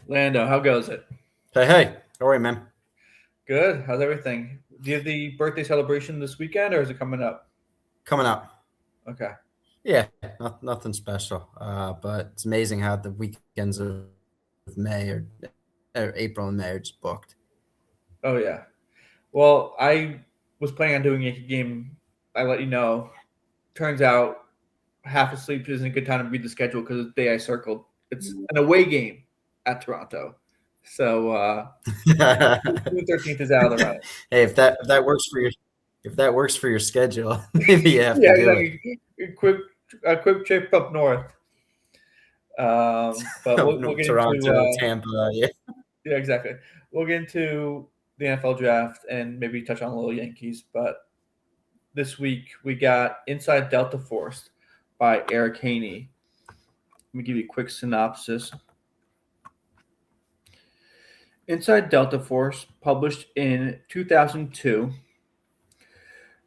Lando, how goes it? Hey, how are you, man? Good. How's everything? Do you have the birthday celebration this weekend, or is it coming up? Coming up. Okay. Yeah, nothing special. But it's amazing how the weekends of May or April and May are just booked. Oh yeah. Well, I was planning on doing a Yankee game. I let you know. Turns out half asleep isn't a good time to read the schedule because the day I circled, it's an away game at Toronto. So June 13th is out of the running. Hey, if that works for your schedule, maybe you have to Yeah, do it. exactly. A quick trip up north. But we'll No, get into Toronto, Tampa. Yeah. yeah, exactly. We'll get into the NFL draft and maybe touch on a little Yankees. But this week we got Inside Delta Force by Eric Haney. Let me give you a quick synopsis. Inside Delta Force, published in 2002,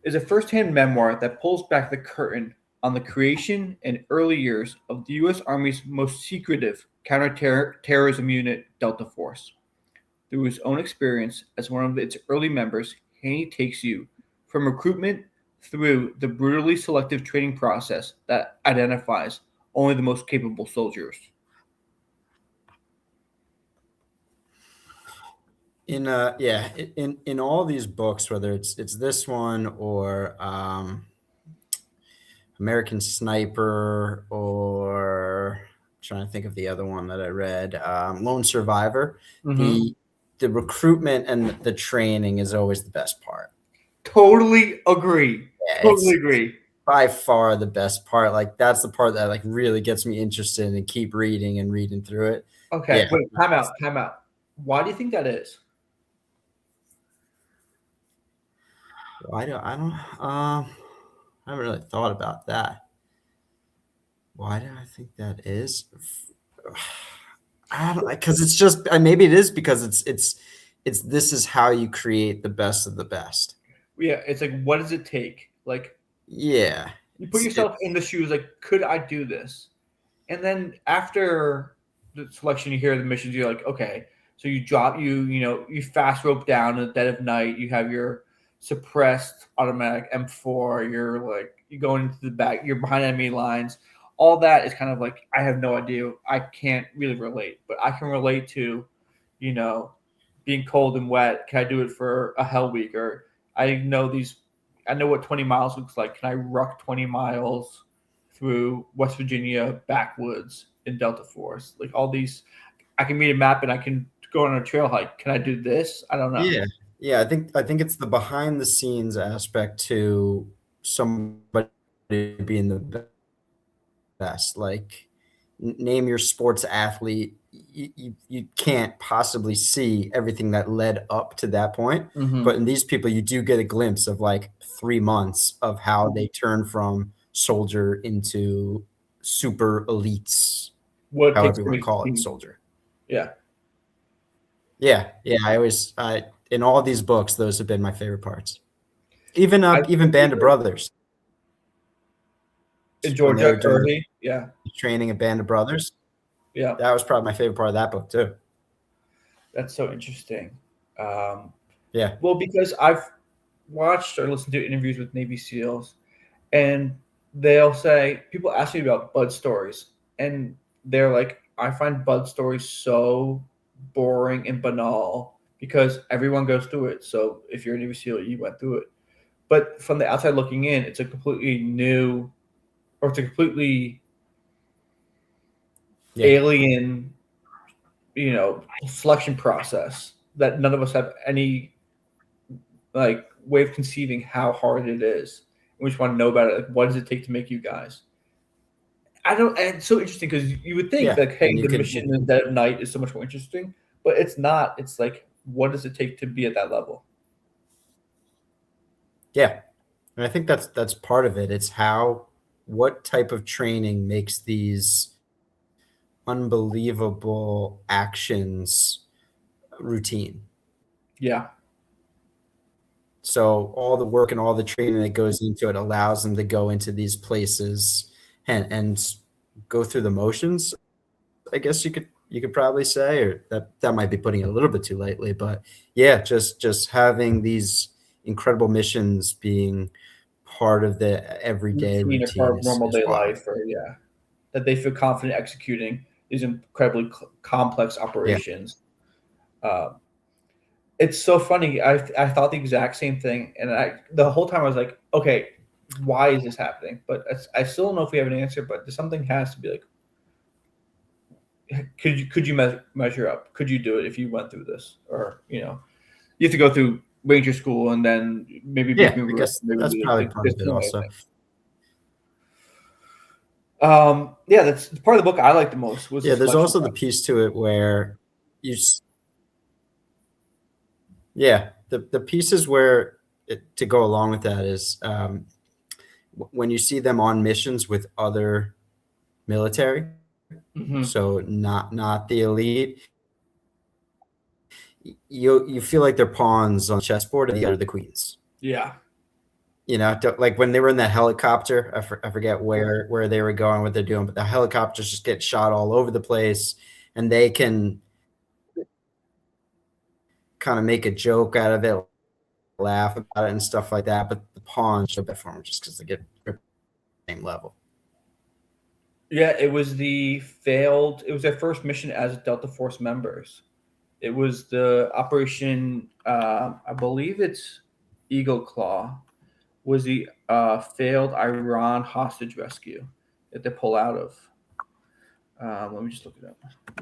is a first hand memoir that pulls back the curtain on the creation and early years of the U.S. Army's most secretive counterterrorism unit, Delta Force. Through his own experience as one of its early members, Haney takes you from recruitment through the brutally selective training process that identifies only the most capable soldiers. In all these books, whether it's this one or American Sniper or I'm trying to think of the other one that I read, Lone Survivor. Mm-hmm. The recruitment and the training is always the best part. Totally agree. Yeah, Totally it's agree. by far the best part. Like that's the part that like really gets me interested and keep reading and reading through it. Okay, Yeah, wait, time out, time out. Why do you think that is? I haven't really thought about that. Why do I think that is? I don't like because it's just maybe it is because it's this is how you create the best of the best. Yeah, it's like, what does it take? Like, Yeah, you put it yourself in the shoes, like, could I do this? And then after the selection, you hear the missions, you're like, okay, so you fast rope down in the dead of night, you have your suppressed automatic M4, you're like, you're going into the back, you're behind enemy lines. All that is kind of like, I have no idea. I can't really relate, but I can relate to, you know, being cold and wet. Can I do it for a hell week? Or I know what 20 miles looks like. Can I ruck 20 miles through West Virginia backwoods in Delta Force? Like all these, I can read a map and I can go on a trail hike. Can I do this? I don't know. Yeah, yeah. I think it's the behind the scenes aspect to somebody being the best. Like, name your sports athlete. You can't possibly see everything that led up to that point. Mm-hmm. But in these people, you do get a glimpse of like 3 months of how they turn from soldier into super elites, What it takes however you to want to make call the it, team. soldier. Yeah. Yeah, yeah. In all these books, those have been my favorite parts. I Even Band of Brothers in when they Georgia were doing the early. Yeah. training of Band of Brothers. Yeah. That was probably my favorite part of that book too. That's so interesting. Um, Yeah. well, because I've watched or listened to interviews with Navy SEALs, and they'll say people ask me about Bud stories, and they're like, I find Bud stories so boring and banal because everyone goes through it. So if you're a Navy SEAL, you went through it. But from the outside looking in, it's a completely new, or it's a completely Yeah. alien, selection process that none of us have any like way of conceiving how hard it is. We just want to know about it. Like, what does it take to make you guys? I don't. And it's so interesting because you would think Yeah. that, hey, And the mission in the dead of night is so much more interesting, but it's not. It's like, what does it take to be at that level? yeah. And I think that's part of it. It's what type of training makes these unbelievable actions routine. Yeah, So all the work and all the training that goes into it allows them to go into these places and go through the motions. I guess you could you could probably say, or that might be putting it a little bit too lightly, but yeah, just having these incredible missions being part of the everyday routine or part routine of normal is day wild. life, or yeah, that they feel confident executing these incredibly complex Yeah. operations. Uh, it's so funny. I thought the exact same thing, and the whole time I was like, okay, why is this happening? But I still don't know if we have an answer. But something has to be like, could you measure up? Could you do it if you went through this, or you have to go through Ranger School and then maybe Yeah, become a I Marine, guess maybe that's be probably like part there's of it so many also. things. Yeah, that's part of the book I like the most was the Yeah, there's selection also the process. piece to it where you yeah, the pieces where to go along with that is when you see them on missions with other military, Hmm. so not the elite, you feel like they're pawns on the chessboard and the other the queens. Yeah, Like when they were in that helicopter, I forget where they were going, what they're doing, but the helicopters just get shot all over the place, and they can kind of make a joke out of it, laugh about it, and stuff like that. But the pawns show bad for them just because they get the same level. yeah. It was their first mission as Delta Force members. It was the operation. I believe it's Eagle Claw. Was the failed Iran hostage rescue that they pull out of. Let me just look it up.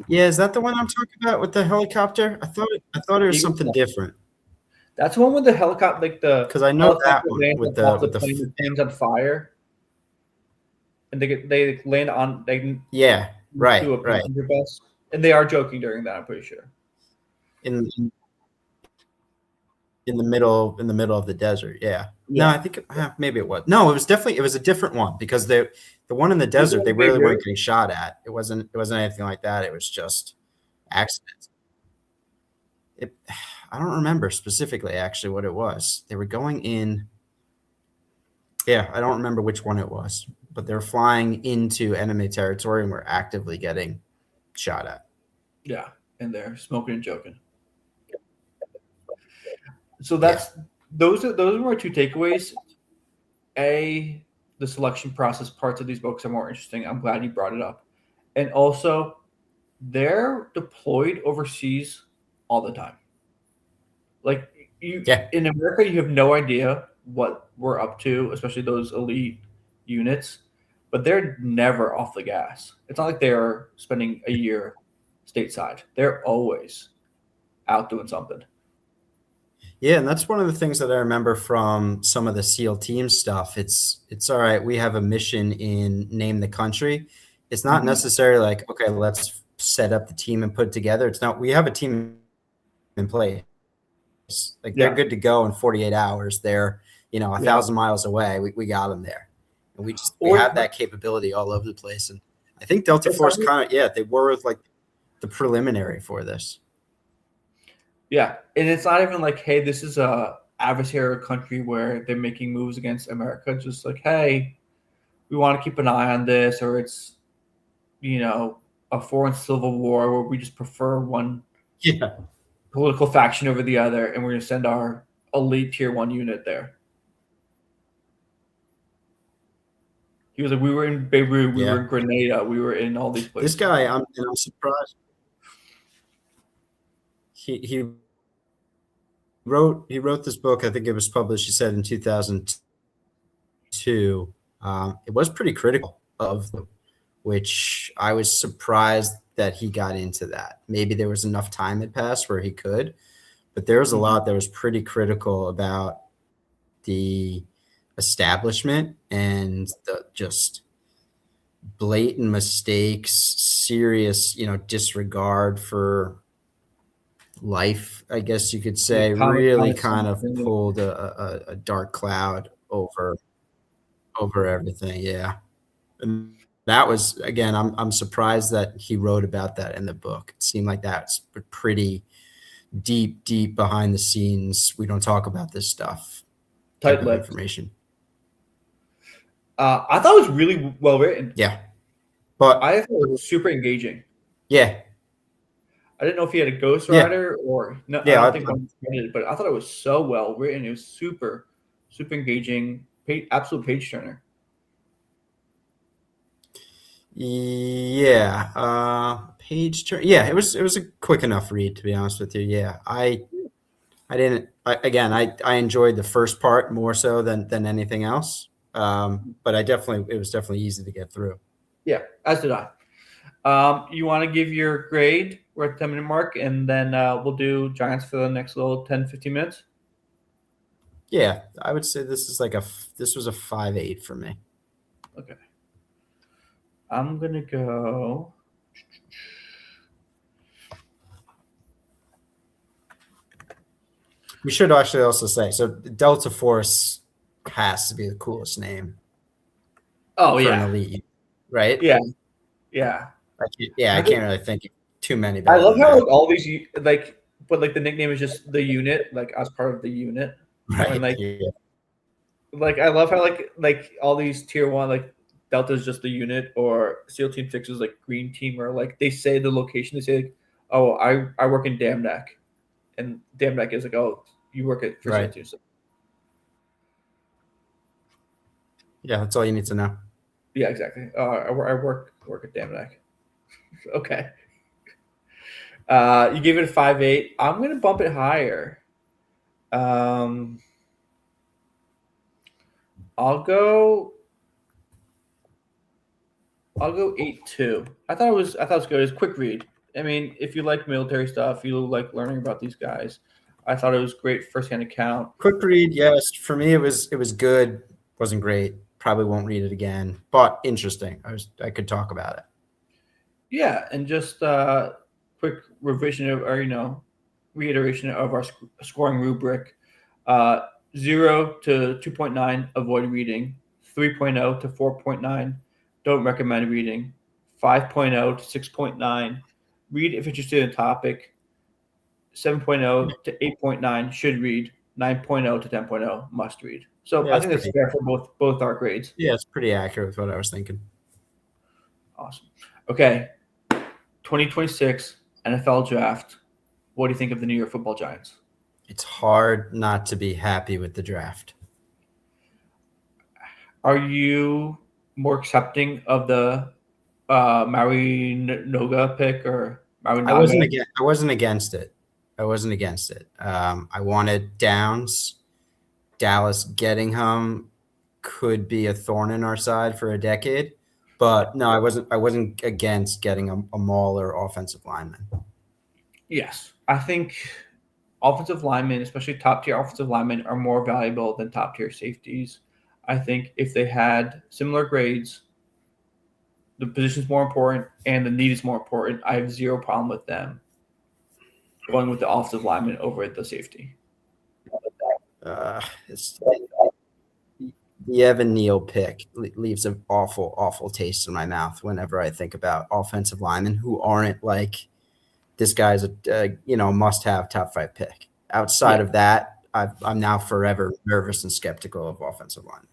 Yeah, is that the one I'm talking about with the helicopter? I thought it was Eagle something Claw. different That's the one with the helicopter, like the because I know that helicopter one lands with on top of the the plane, the plane's on fire, and they land on they yeah, right, to a right, passenger bus, and they are joking during that. I'm pretty sure. in in the middle of the desert. Yeah. No, Yeah, I think maybe it was. No, it was a different one because the one in the was it desert they like really Beirut? weren't getting shot at. It wasn't anything like that. It was just accidents. It, I don't remember specifically actually what it was. They were going in. Yeah, I don't remember which one it was, but they were flying into enemy territory and were actively getting shot at. Yeah, and they're smoking and joking. So Yeah. those are my two takeaways. A, the selection process parts of these books are more interesting. I'm glad you brought it up, and also they're deployed overseas all the time. Like you Yeah. in America, you have no idea what we're up to, especially those elite units. But they're never off the gas. It's not like they're spending a year stateside. They're always out doing something. Yeah, and that's one of the things that I remember from some of the SEAL team stuff. It's all right. We have a mission in name the country. It's not Hmm. necessarily like, okay, let's set up the team and put it together. It's not. We have a team in place. Like they're Yeah, good to go in 48 hours. They're 1,000 miles away. We got them there, and we or have that capability all over the place. And I think Delta it's not Force kind of they were like the preliminary for this. Yeah, and it's not even like, hey, this is a adversarial country where they're making moves against America. It's just like, hey, we want to keep an eye on this, or it's you know a foreign civil war where we just prefer one Yeah. political faction over the other, and we're going to send our elite tier one unit there. He was like, we were in Beirut, we were Yeah. in Grenada, we were in all these This places. guy, I'm surprised. He wrote this book. I think it was published. He said in 2002. It was pretty critical of them, which I was surprised that he got into that. Maybe there was enough time had passed where he could, but there was a Mhm. lot that was pretty critical about the establishment and the just blatant mistakes, serious, disregard for life, I guess you could Yeah, say, common really kind sense. of pulled a dark cloud over everything. Yeah. And that was again, I'm surprised that he wrote about that in the book. It seemed like that's pretty deep behind the scenes. We don't talk about this stuff type Tight of lipped. information. I thought it was really well written. Yeah. But I thought it was super engaging. yeah. I didn't know if he had a Yeah, ghostwriter or no. I yeah, don't think one was credited, but I thought it was so well written. It was super, super engaging, absolute page turner. yeah. Page turn. Yeah, it was a quick enough read, to be honest with you. Yeah, I didn't. Again, I enjoyed the first part more so than anything else. But it was definitely easy to get through. Yeah, as did I. You want to give your grade? We're at the 10-minute mark, and then we'll do Giants for the next little 10, 15 minutes. Yeah, I would say this was a 5.8 for me. Okay. I'm going to go. We should actually also say so. Delta Force has to be the coolest name Oh, for an yeah. elite, right? Yeah. Yeah. Yeah, I I think can't really think of too many I better love than how that. like all these like, but like the nickname is just the unit, like as part of the unit. When Right. Yeah. like I love how like all these tier one like Delta's just the unit or SEAL Team Six is like green team or like they say the location. They say like, oh I work in Dam Neck, and Dam Neck is like, oh, you work at for SEAL Right. Team Six. Yeah, that's all you need to know. Yeah, exactly. I work at Dam Neck. Okay. You gave it a 5.8. I'm gonna bump it higher. Um, I'll go. I'll go 8.2. I thought it was good. It's a quick read. I mean, if you like military stuff, you like learning about these guys. I thought it was great firsthand account. Quick read, yes. For me, it was good. Wasn't great. Probably won't read it again, but interesting. I could talk about it. Yeah, and just quick revision of or reiteration of our scoring rubric. Uh, 0 to 2.9, avoid reading. 3.0 to 4.9, don't recommend reading. 5.0 to 6.9, read if interested in the topic. 7.0 to 8.9, should read. 9.0 to 10.0, must read. So Yeah, I it's think that's pretty. fair for both our grades. Yeah, it's pretty accurate with what I was thinking. Awesome. Okay, 2026 NFL draft. What do you think of the New York Football Giants? It's hard not to be happy with the draft. Are you more accepting of the Maui Noga pick or Maui Naga? I wasn't against it. I wasn't against it. I wanted Downs. Dallas getting him could be a thorn in our side for a decade. But no, I wasn't against getting a mauler offensive lineman. Yes. I think offensive linemen, especially top tier offensive linemen, are more valuable than top tier safeties. I think if they had similar grades, the position is more important and the need is more important. I have zero problem with them going with the offensive lineman over the safety. It's the Evan Neal pick leaves an awful taste in my mouth whenever I think about offensive linemen who aren't like this guy's a must-have top 5 pick. Outside Yeah. of that, I'm now forever nervous and skeptical of offensive line.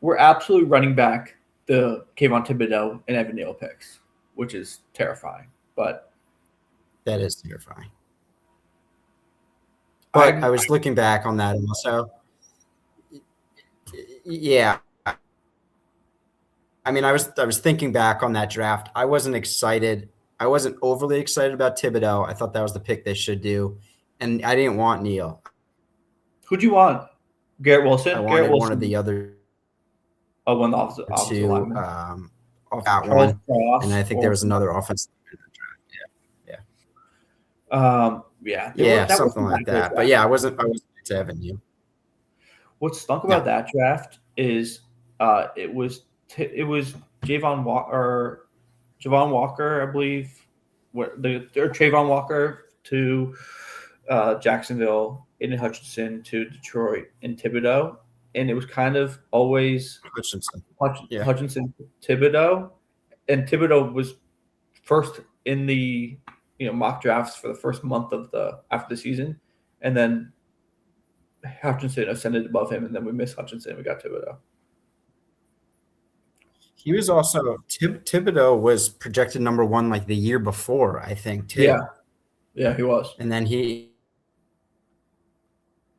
We're absolutely running back the Kayvon Thibodeau and Evan Neal picks, which is terrifying. But That is terrifying. But I was looking back on that also. Yeah. I mean, I was thinking back on that draft. I wasn't excited. I wasn't overly excited about Thibodeau. I thought that was the pick they should do. And I didn't want Neal. who'd you want? Garrett I Wilson? Garrett wanted one of Wilson. the other Oh, one of the offensive two lineman. off that Charles one. And Cross I think there or was another offensive. yeah, Yeah, that something wasn't like that great that. But draft. yeah, I wasn't to Evan Neal. What stunk No. about that draft is it was Javon Walker, I believe, or Trayvon Walker to Jacksonville, Aiden Hutchinson to Detroit, and Thibodeau, and it was kind of always Hutchinson. Yeah. Hutchinson Thibodeau, and Thibodeau was first in the mock drafts for the first month of the after the season, and then Hutchinson ascended above him, and then we missed Hutchinson. We got Thibodeau. He was also Thibodeau was projected number 1 like the year before, I think, Yeah, too. Yeah, he was. And then he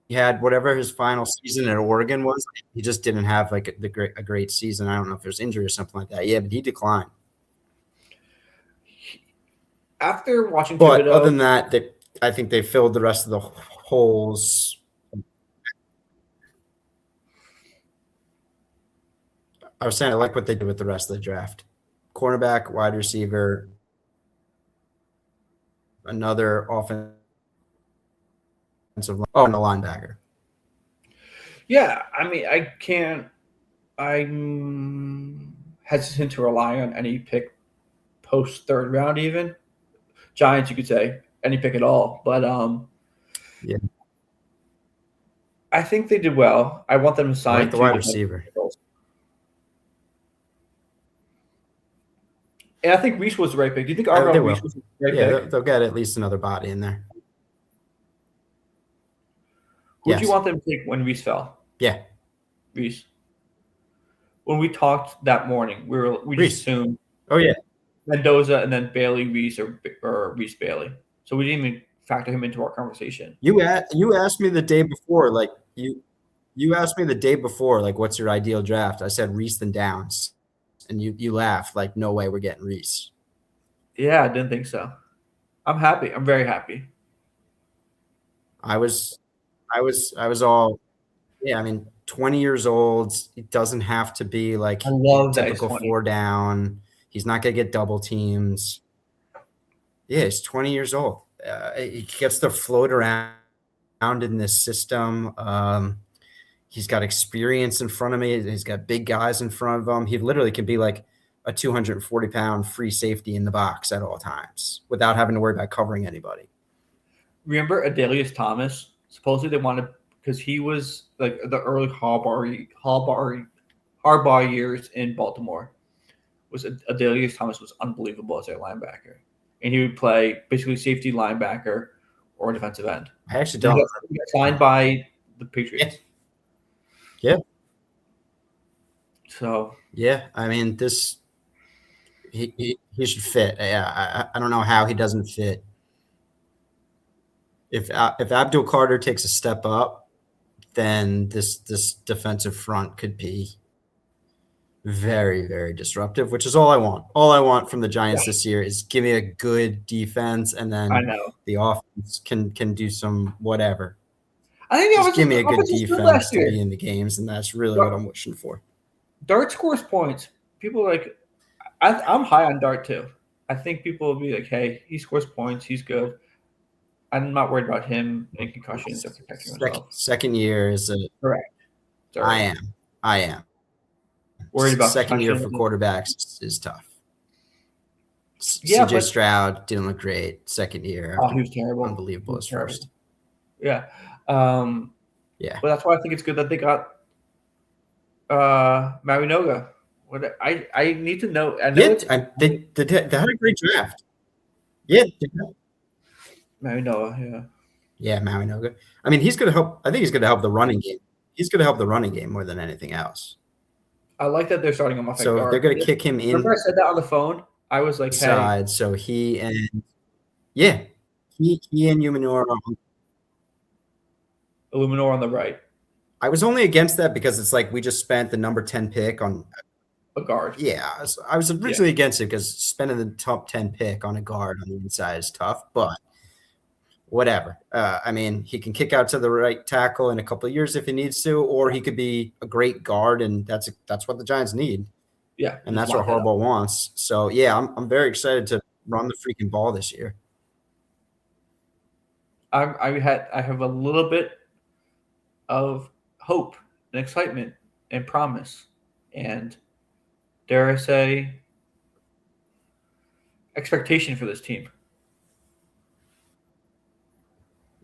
had whatever his final season at Oregon was. He just didn't have like a great season. I don't know if there's injury or something like that. Yeah, but he declined. After watching But other Thibodeau, than that, I think they filled the rest of the holes. I was saying I like what they did with the rest of the draft. Cornerback, wide receiver, another offensive and a linebacker. yeah, I mean, I'm hesitant to rely on any pick post third round, even Giants, you could say any pick at all. But Yeah, I think they did well. I want them to I sign like the two wide defensive receiver. tackles. And I think Reese was the right pick. Do you think They Arvell Reese will. was the right Yeah, pick? they'll get at least another body in there. Who would you Yes. want them to take when Reese fell? Yeah. Reese. When we talked that morning, we Reese. just assumed Oh yeah. Mendoza and then Bailey Reese or Reese Bailey. So we didn't even factor him into our conversation. You asked me the day before, like you asked me the day before, like, what's your ideal draft? I said Reese and Downs, and you laughed like, no way, we're getting Reese. Yeah, I didn't think so. I'm happy. I'm very happy. I was all, yeah. I mean, 20 years old. It doesn't have to be like I love that he's typical 20. 4 down. He's not gonna get double teams. Yeah, he's 20 years old. He gets to float around in this system. He's got experience in front of me. He's got big guys in front of him. He literally can be like a 240-pound free safety in the box at all times without having to worry about covering anybody. Remember Adelius Thomas? Supposedly they wanted because he was like the early Harbaugh years in Baltimore. Was Adelius Thomas was unbelievable as a linebacker, and he would play basically safety, linebacker, or defensive end. I actually He don't. got signed by the Patriots. Yeah. So Yeah. I mean, this he should fit. Yeah. I don't know how he doesn't fit. If Abdul Carter takes a step up, then this defensive front could be very, very disruptive, which is all I want. All I want from the Giants this year is give me a good defense, and I then know. the offense can do some whatever. I think Just give me a good offense was good defense last to year. be in the games, and that's really what I'm wishing for. Dart scores points. People are like, I'm high on Dart too. I think people will be like, hey, he scores points. He's good. I'm not worried about him and concussions or protecting himself. Second year is a. Correct. I am. Worried about second year for concussion. quarterbacks is tough. Yeah, CJ Stroud didn't look great second year. Oh, he was terrible. Unbelievable his first. Yeah. Yeah. But that's why I think it's good that they got Marinoga. I need to know. I know they had a great draft. Yeah. Marinoga, yeah. Yeah, Marinoga. I mean, he's going to help. I think he's going to help the running game. He's going to help the running game more than anything else. I like that they're starting him off. So if they're going to kick him in. Remember I said that on the phone? I was like, side. Hey. So he and Illuminor on the right. I was only against that because it's like we just spent the number 10 pick on a guard. Yeah, I was originally against it because spending the top 10 pick on a guard on the inside is tough, but whatever. I mean, he can kick out to the right tackle in a couple of years if he needs to, or he could be a great guard, and that's what the Giants need. Yeah, and that's what Harbaugh wants. So yeah, I'm very excited to run the freaking ball this year. I have a little bit of hope and excitement and promise, and dare I say, expectation for this team.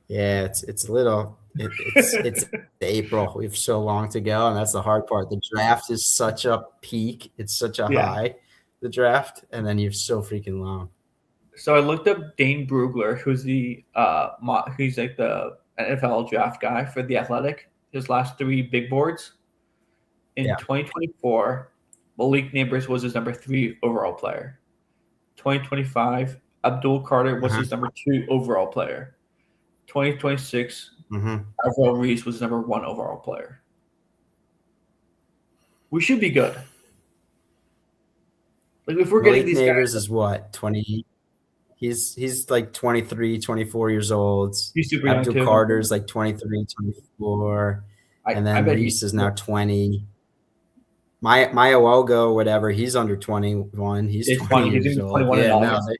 Yeah, it's a little. It's April. We have so long to go, and that's the hard part. The draft is such a peak. It's such a high, the draft, and then you're so freaking long. So I looked up Dane Brugler, who's he's like the NFL draft guy for the Athletic. His last 3 big boards in 2024, Malik Neighbors was his number 3 overall player. 2025, Abdul Carter was Uh-huh. his number 2 overall player. 2026, Mm-hmm. Avril Reese was number 1 overall player. We should be good. Like if we're getting Malik these Neighbors guys, is what, 20? He's like 23, 24 years old. he's super young Abdul too. Carter's like 23, 24. And I then bet he's Reese is now 20. Maya Ogo, whatever, he's under 21. He's 20 20. He's years gonna be old. 21 in Yeah, no, August.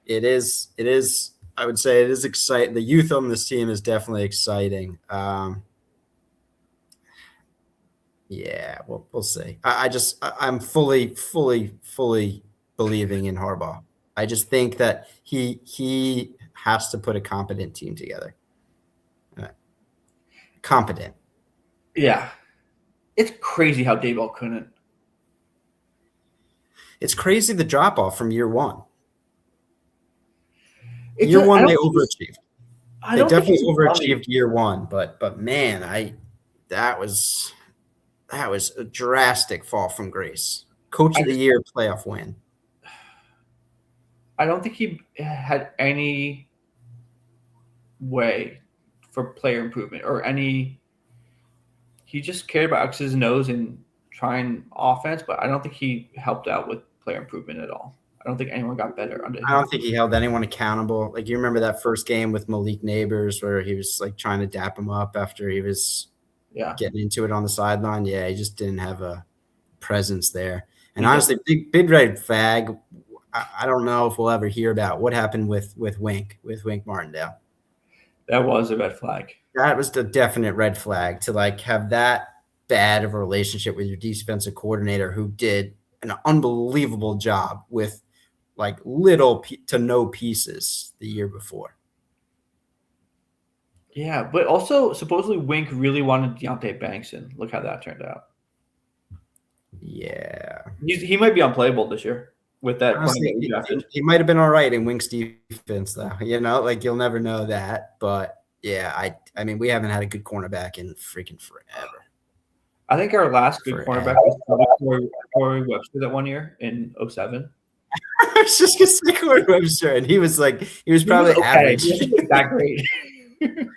it is. I would say it is exciting. The youth on this team is definitely exciting. Yeah, we'll see. I'm fully believing in Harbaugh. I just think that he has to put a competent team together. Competent. Yeah. It's crazy how Dayball couldn't. It's crazy the drop off from year one. It's Year a, one they overachieved. I They don't think definitely it's overachieved year one, but man, that was a drastic fall from grace. Coach of the year playoff win. I don't think he had any way for player improvement or any. He just cared about X's and O's and trying offense, but I don't think he helped out with player improvement at all. I don't think anyone got better under him. I don't think he held anyone accountable. Like you remember that first game with Malik Neighbors where he was like trying to dap him up after he was getting into it on the sideline. Yeah, he just didn't have a presence there. And honestly, big red flag. I don't know if we'll ever hear about what happened with Wink Martindale. That was a red flag. That was the definite red flag to like have that bad of a relationship with your defensive coordinator who did an unbelievable job with like little to no pieces the year before. Yeah, but also supposedly Wink really wanted Deontay Banks, and look how that turned out. Yeah, he might be unplayable this year with that. Honestly, he might have been all right in Wink's defense, though. You know, like you'll never know that. But yeah, I mean, we haven't had a good cornerback in freaking forever. I think our last good cornerback was probably Corey Webster that 1 year in 2007. I was just gonna say Corey Webster, and he was probably average. He wasn't that great. I'm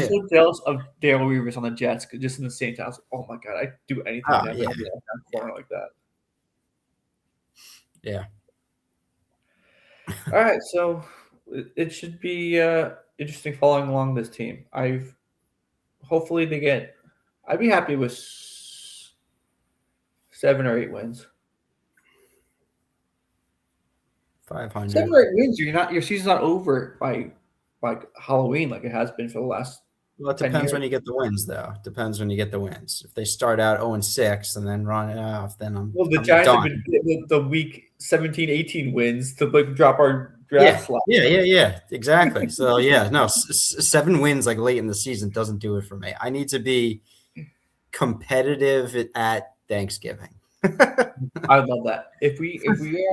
so jealous of Darrell Revis on the Jets, just in the same time. I was like, oh my god, I'd do anything to have a corner like that. Yeah. All right, so it should be interesting following along this team. Hopefully they get. I'd be happy with 7 or 8 wins. 500. 7 or 8 wins. Your season's not over by like Halloween like it has been for the last. Well, it depends when you get the wins, though. Depends when you get the wins. If they start out 0-6 and then run it off, then I'm. Well, the Giants have been the week 17, 18 wins to like drop our draft slot. Yeah, exactly. So yeah, no, 7 wins like late in the season doesn't do it for me. I need to be competitive at Thanksgiving. I love that. If we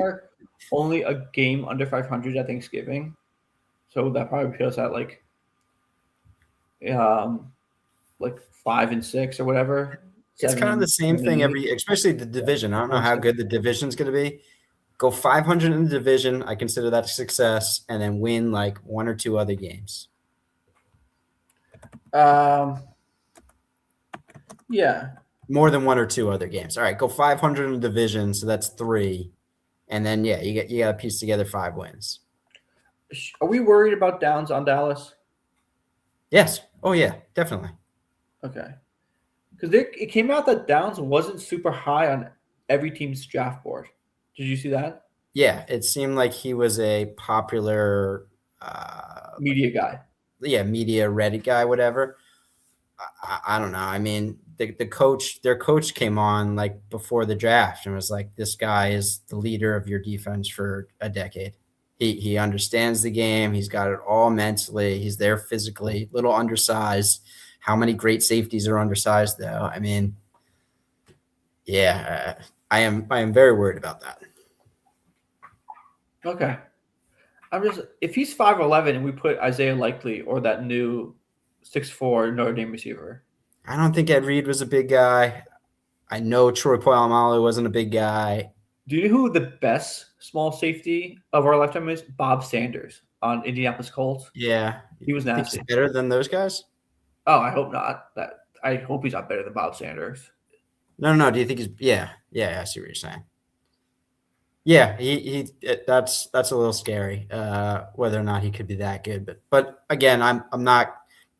are only a game under 500 at Thanksgiving, so that probably puts us at like 5 and 6 or whatever. It's kind of the same thing especially the division. I don't know how good the division's going to be. Go 500 in the division. I consider that a success, and then win like 1 or 2 other games. Yeah. More than 1 or 2 other games. All right, go 500 in the division, so that's 3, and then you got to piece together 5 wins. Are we worried about Downs on Dallas? Yes. Oh yeah, definitely. Okay. Because it came out that Downs wasn't super high on every team's draft board. Did you see that? Yeah, it seemed like he was a popular media guy. Yeah, media ready guy, whatever. I don't know. I mean, their coach came on like before the draft and was like, "This guy is the leader of your defense for a decade. He understands the game. He's got it all mentally. He's there physically. Little undersized. How many great safeties are undersized though? I mean, yeah, I am very worried about that. Okay. If he's 5'11" and we put Isaiah Likely or that new 6'4" Notre Dame receiver. I don't think Ed Reed was a big guy. I know Troy Polamalu wasn't a big guy. Do you know who the best small safety of our lifetime is? Bob Sanders on Indianapolis Colts. Yeah. He was You think he's nasty. better than those guys? Oh, I hope not. That I hope he's not better than Bob Sanders. No. Do you think he's? Yeah. Yeah. I see what you're saying. Yeah, that's a little scary. Whether or not he could be that good, but again, I'm not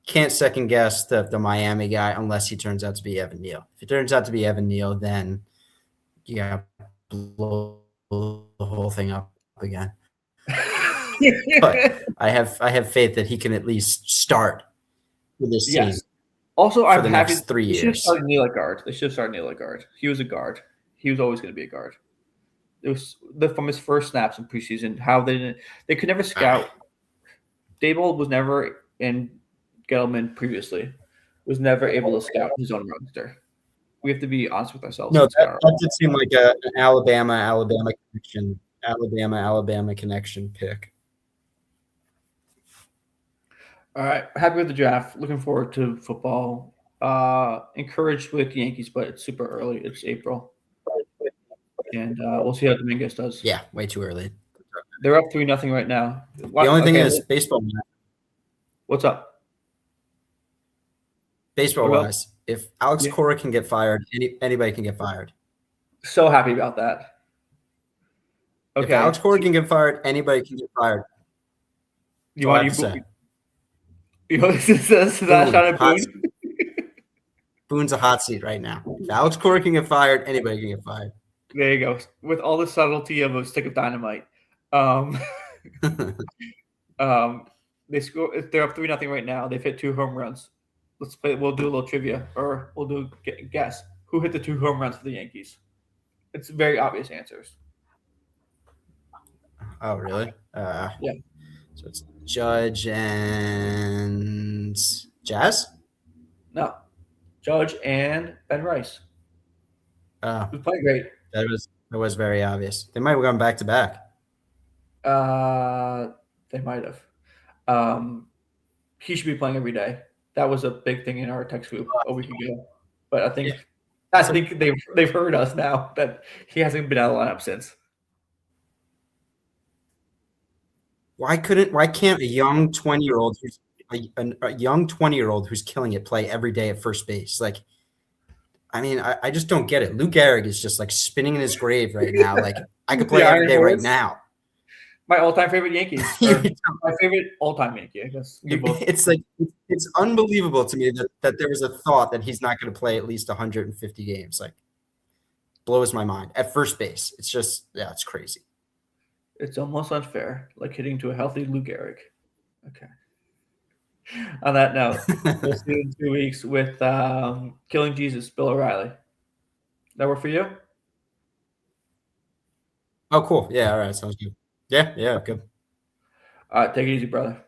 can't second guess the Miami guy unless he turns out to be Evan Neal. If he turns out to be Evan Neal, then you got to blow the whole thing up again. But I have faith that he can at least start with this team. Yes. Also, for I'm the happy. next 3 They should have years. started Neal at guard. They should have started Neal at guard. He was a guard. He was always going to be a guard. It was from his first snaps in preseason. How they could never scout. Daboll was never in Gettleman previously. Was never able to scout his own roster. We have to be honest with ourselves. No, that did seem like an Alabama connection pick. All right, happy with the draft. Looking forward to football. Encouraged with the Yankees, but it's super early. It's April, and we'll see how Dominguez does. Yeah, way too early. They're up 3-0 right now. The only thing is baseball. What's up? Baseball wise, if Alex Cora can get fired, anybody can get fired. So happy about that. Okay. If Alex Cora can get fired, anybody can get fired. You want to say? Boone? Boone's a hot seat right now. If Alex Cora can get fired, anybody can get fired. There you go. With all the subtlety of a stick of dynamite. They score. They're up 3-0 right now. They've hit 2 home runs. Let's play. We'll do a little trivia, or we'll do guess who hit the 2 home runs for the Yankees. It's very obvious answers. Oh, really? Yeah. So it's Judge and Jazz? No, Judge and Ben Rice. Who's playing great. That was very obvious. They might have gone back to back. They might have. He should be playing every day. That was a big thing in our text group a week ago. But I think they've heard us now that he hasn't been out of the lineup since. Why can't a young 20-year-old who's a young 20-year-old who's killing it play every day at first base? Like, I mean, I just don't get it. Lou Gehrig is just like spinning in his grave right now. Like, I could play every day right now. My all-time favorite Yankees. My favorite all-time Yankee, I guess. It's like it's unbelievable to me that there was a thought that he's not going to play at least 150 games. Like, blows my mind. At first base, it's just it's crazy. It's almost unfair, like hitting to a healthy Lou Gehrig. Okay. On that note, we'll see you in 2 weeks with Killing Jesus, Bill O'Reilly. That work for you? Oh, cool. Yeah, all right. Sounds good. Yeah, good. All right, take it easy, brother.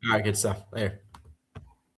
All right, good stuff. Later.